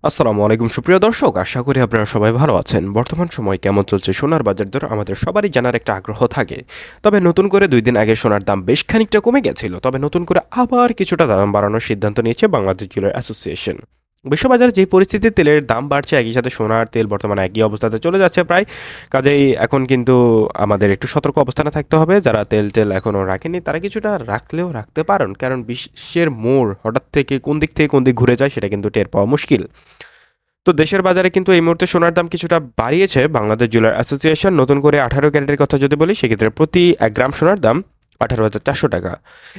আসসালামু আলাইকুম সুপ্রিয় দর্শক, আশা করি আপনারা সবাই ভালো আছেন। বর্তমান সময় কেমন চলছে সোনার বাজার দর আমাদের সবারই জানার একটা আগ্রহ থাকে। তবে নতুন করে ২ দিন আগে সোনার দাম বেশ খানিকটা কমে গেছিল, তবে নতুন করে আবার কিছুটা দাম বাড়ানোর সিদ্ধান্ত নিয়েছে বাংলাদেশ জুয়েলার অ্যাসোসিয়েশন। বিশ্ববাজারে যে পরিস্থিতি, তেলের দাম বাড়ছে, একই সাথে সোনার তেল বর্তমানে একই অবস্থাতে চলে যাচ্ছে প্রায়। কাজেই এখন কিন্তু আমাদের একটু সতর্ক অবস্থানে থাকতে হবে। যারা তেল এখনও রাখেনি তারা কিছুটা রাখলেও রাখতে পারেন, কারণ বিশ্বের মোড় হঠাৎ থেকে কোন দিক থেকে কোন দিক ঘুরে যায় সেটা কিন্তু টের পাওয়া মুশকিল। তো দেশের বাজারে কিন্তু এই মুহূর্তে সোনার দাম কিছুটা বাড়িয়েছে বাংলাদেশ জুয়েলার অ্যাসোসিয়েশন। নতুন করে 18 ক্যারেটের কথা যদি বলি, সেক্ষেত্রে প্রতি 1 গ্রাম সোনার দাম 18,400 টাকা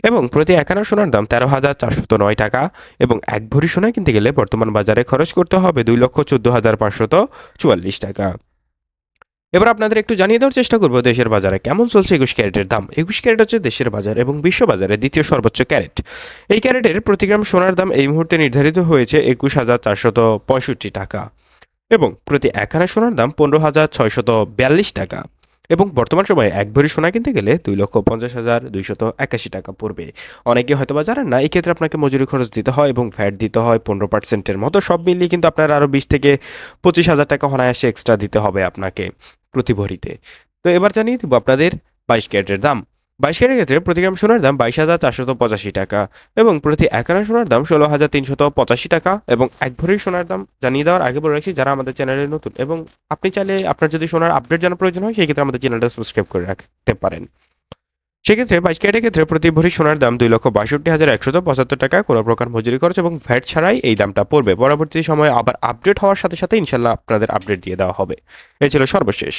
এবং প্রতি 1 আনা সোনার দাম 13,409 টাকা এবং 1 ভরি সোনা কিনতে গেলে বর্তমান বাজারে খরচ করতে হবে 2,14,544 টাকা। এবার আপনাদের একটু জানিয়ে দেওয়ার চেষ্টা করব দেশের বাজারে কেমন চলছে 21 ক্যারেটের দাম। 21 ক্যারেট হচ্ছে দেশের বাজার এবং বিশ্ববাজারে দ্বিতীয় সর্বোচ্চ ক্যারেট। এই ক্যারেটের প্রতি গ্রাম সোনার দাম এই মুহূর্তে নির্ধারিত হয়েছে 21,465 টাকা এবং প্রতি 1 আনা সোনার দাম 15,642 টাকা এবং বর্তমান সময়ে 1 ভরি সোনা কিনতে গেলে 2,50,281 টাকা পড়বে। অনেকে হয়তো বা জানেন না, এই ক্ষেত্রে আপনাকে মজুরি খরচ দিতে হয় এবং ভ্যাট দিতে হয় 15%-এর মতো। সব মিলিয়ে কিন্তু আপনার আরও 20,000 থেকে 25,000 টাকা অনায়াসে এক্সট্রা দিতে হবে আপনাকে প্রতি ভরিতে। তো এবার জানিয়ে দেবো আপনাদের 22 ক্যারেটের দাম। 22 ক্যারেটের ক্ষেত্রে প্রতি গ্রাম সোনার দাম 22,485 টাকা এবং প্রতি 1 আনা সোনার দাম 16,385 টাকা এবং 1 ভরি সোনার দাম জানিয়ে দেওয়ার আগে বলে রাখছি, যারা আমাদের চ্যানেলে নতুন এবং আপনি চাইলে আপনার যদি সোনার আপডেট জানার প্রয়োজন হয়, সেই ক্ষেত্রে আমাদের চ্যানেলটা সাবস্ক্রাইব করে রাখতে পারেন। সেক্ষেত্রে 22 ক্যারেটের ক্ষেত্রে প্রতি ভরি সোনার দাম 2,62,175 টাকা, কোনো প্রকার মজুরি খরচ এবং ভ্যাট ছাড়াই এই দামটা পড়বে। পরবর্তী সময়ে আবার আপডেট হওয়ার সাথে সাথে ইনশাল্লাহ আপনাদের আপডেট দিয়ে দেওয়া হবে। এই ছিল সর্বশেষ।